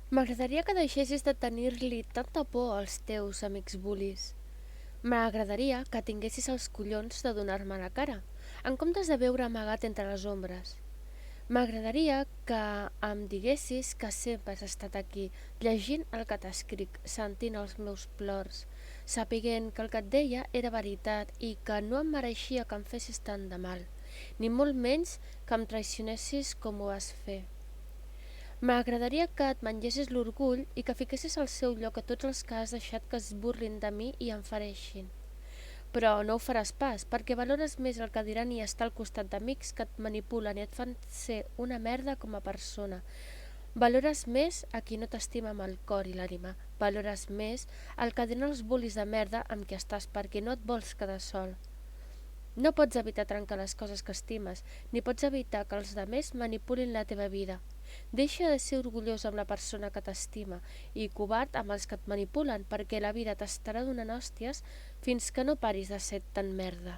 M'agradaria que deixessis de tenir-li tanta por als teus amics bullis. M'agradaria que tinguessis els collons de donar-me la cara, en comptes de veure amagat entre les ombres. M'agradaria que em diguessis que sempre has estat aquí, llegint el que t'escric, sentint els meus plors, sapiguent que el que et deia era veritat i que no em mereixia que em fessis tant de mal, ni molt menys que em traicionessis com ho vas fer. M'agradaria que et mengessis l'orgull i que fiquessis al seu lloc a tots els que has deixat que es burlin de mi i em fereixin. Però no ho faràs pas, perquè valores més el que diran i estar al costat d'amics que et manipulen i et fan ser una merda com a persona. Valores més a qui no t'estima amb el cor i l'ànima. Valores més el que diran els bullis de merda amb qui estàs perquè no et vols quedar sol. No pots evitar trencar les coses que estimes, ni pots evitar que els demés manipulin la teva vida. Deixa de ser orgullós amb la persona que t'estima i covard amb els que et manipulen, perquè la vida t'estarà donant hòsties fins que no paris de ser tan merda.